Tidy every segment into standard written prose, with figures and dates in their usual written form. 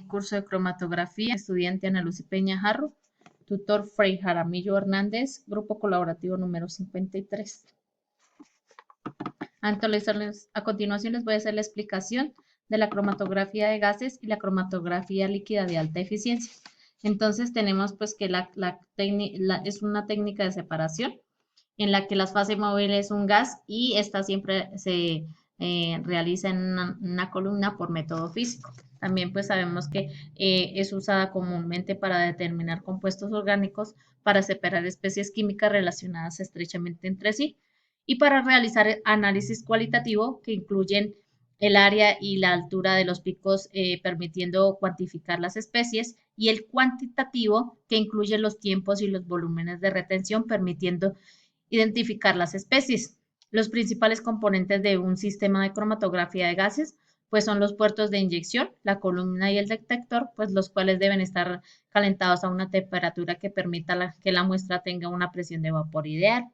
Curso de cromatografía, estudiante Ana Lucy Peña Jarro, tutor Frei Jaramillo Hernández, grupo colaborativo número 53. A continuación les voy a hacer la explicación de la cromatografía de gases y la cromatografía líquida de alta eficiencia. Entonces tenemos pues que es una técnica de separación en la que la fase móvil es un gas y esta siempre se realiza en una columna por método físico. También pues sabemos que es usada comúnmente para determinar compuestos orgánicos, para separar especies químicas relacionadas estrechamente entre sí y para realizar análisis cualitativo que incluyen el área y la altura de los picos, permitiendo cuantificar las especies, y el cuantitativo que incluye los tiempos y los volúmenes de retención, permitiendo identificar las especies. Los principales componentes de un sistema de cromatografía de gases pues son los puertos de inyección, la columna y el detector, pues los cuales deben estar calentados a una temperatura que permita que la muestra tenga una presión de vapor ideal.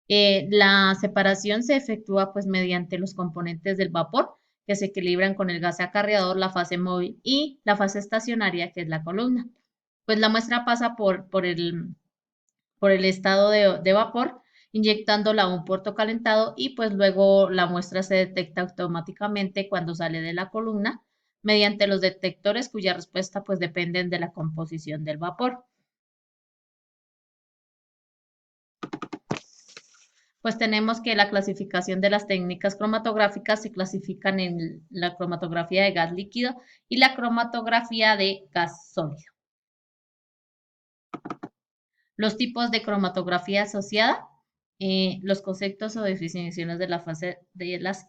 La separación se efectúa pues mediante los componentes del vapor que se equilibran con el gas acarreador, la fase móvil y la fase estacionaria, que es la columna. Pues la muestra pasa por el estado de vapor, inyectándola a un puerto calentado, y pues luego la muestra se detecta automáticamente cuando sale de la columna mediante los detectores cuya respuesta pues dependen de la composición del vapor. Pues tenemos que la clasificación de las técnicas cromatográficas se clasifican en la cromatografía de gas líquido y la cromatografía de gas sólido. Los tipos de cromatografía asociada, los conceptos o definiciones de la fase de las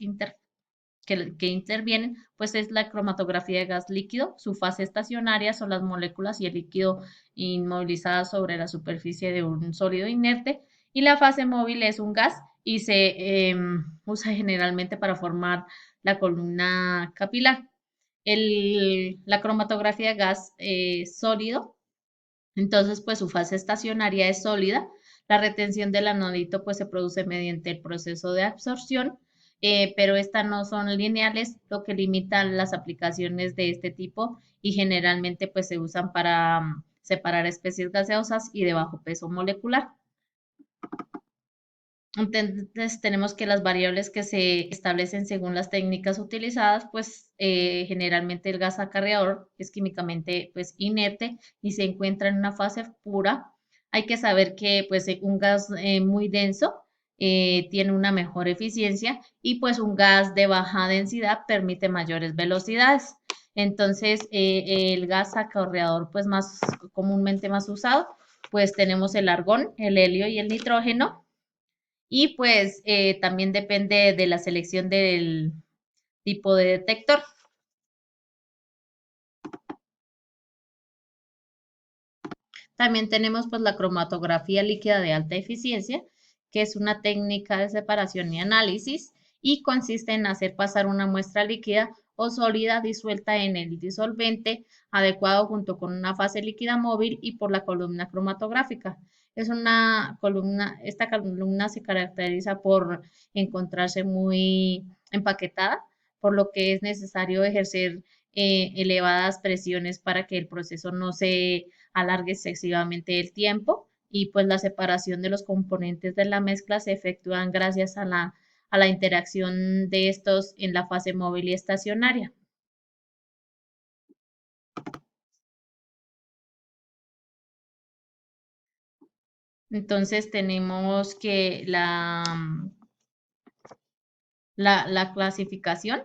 que intervienen, pues es la cromatografía de gas líquido. Su fase estacionaria son las moléculas y el líquido inmovilizadas sobre la superficie de un sólido inerte, y la fase móvil es un gas y se usa generalmente para formar la columna capilar. La cromatografía de gas sólido, entonces pues su fase estacionaria es sólida. La retención del anodito pues se produce mediante el proceso de absorción, pero estas no son lineales, lo que limita las aplicaciones de este tipo, y generalmente pues se usan para separar especies gaseosas y de bajo peso molecular. Entonces tenemos que las variables que se establecen según las técnicas utilizadas, pues generalmente el gas acarreador es químicamente pues inerte y se encuentra en una fase pura. Hay que saber que pues un gas muy denso tiene una mejor eficiencia, y pues un gas de baja densidad permite mayores velocidades. Entonces el gas acarreador pues más comúnmente más usado, pues tenemos el argón, el helio y el nitrógeno, y pues también depende de la selección del tipo de detector. También tenemos pues la cromatografía líquida de alta eficiencia, que es una técnica de separación y análisis, y consiste en hacer pasar una muestra líquida o sólida disuelta en el disolvente adecuado junto con una fase líquida móvil y por la columna cromatográfica. Esta columna se caracteriza por encontrarse muy empaquetada, por lo que es necesario ejercer elevadas presiones para que el proceso no se alargue excesivamente el tiempo, y pues la separación de los componentes de la mezcla se efectúan gracias a la interacción de estos en la fase móvil y estacionaria. Entonces tenemos que la clasificación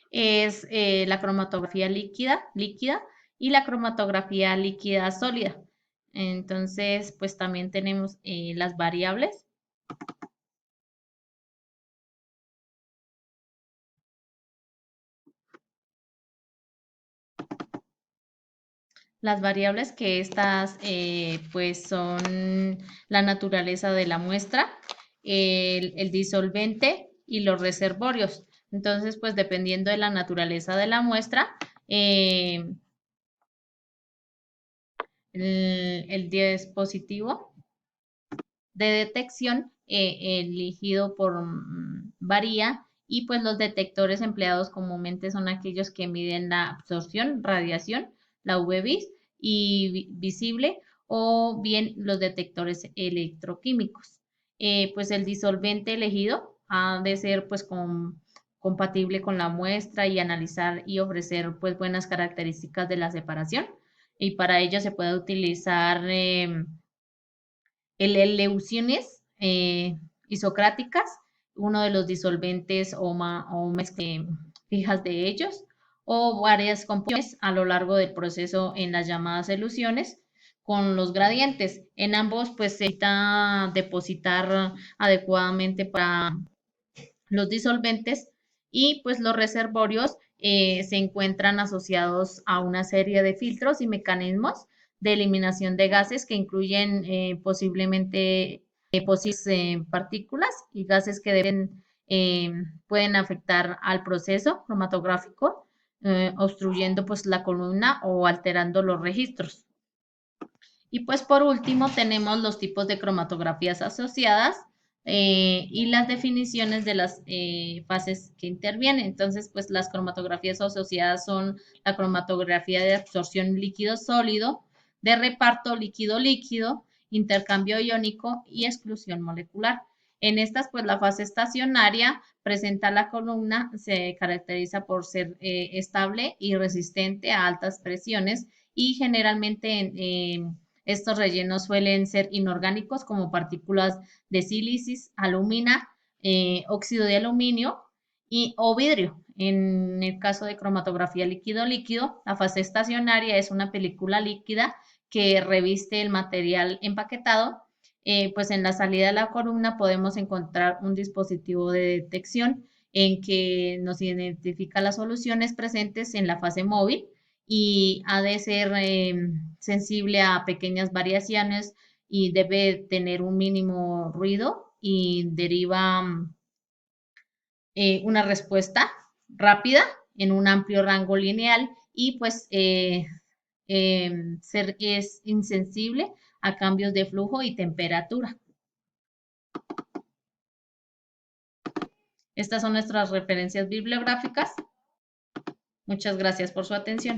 es la cromatografía líquida y la cromatografía líquida sólida. Entonces, pues también tenemos las variables. Las variables que estas pues son la naturaleza de la muestra, el disolvente y los reservorios. Entonces, pues dependiendo de la naturaleza de la muestra, el dispositivo de detección elegido varía, Y pues los detectores empleados comúnmente son aquellos que miden la absorción, radiación, la UV-Vis y visible, o bien los detectores electroquímicos. Pues el disolvente elegido ha de ser pues compatible con la muestra y analizar y ofrecer pues buenas características de la separación. Y para ello se puede utilizar el eleuciones isocráticas, uno de los disolventes o mezclas fijas de ellos, o varias composiciones a lo largo del proceso en las llamadas eluciones con los gradientes. En ambos, pues se necesita depositar adecuadamente para los disolventes y pues los reservorios se encuentran asociados a una serie de filtros y mecanismos de eliminación de gases que incluyen posiblemente posibles partículas y gases que pueden afectar al proceso cromatográfico, obstruyendo pues la columna o alterando los registros. Y pues por último tenemos los tipos de cromatografías asociadas y las definiciones de las fases que intervienen. Entonces, pues las cromatografías asociadas son la cromatografía de absorción líquido-sólido, de reparto líquido-líquido, intercambio iónico y exclusión molecular. En estas, pues la fase estacionaria presenta la columna, se caracteriza por ser estable y resistente a altas presiones y generalmente estos rellenos suelen ser inorgánicos como partículas de sílice, alumina, óxido de aluminio o vidrio. En el caso de cromatografía líquido-líquido, la fase estacionaria es una película líquida que reviste el material empaquetado. Pues en la salida de la columna podemos encontrar un dispositivo de detección en que nos identifica las soluciones presentes en la fase móvil y ha de ser sensible a pequeñas variaciones y debe tener un mínimo ruido y deriva una respuesta rápida en un amplio rango lineal y pues es insensible a cambios de flujo y temperatura. Estas son nuestras referencias bibliográficas. Muchas gracias por su atención.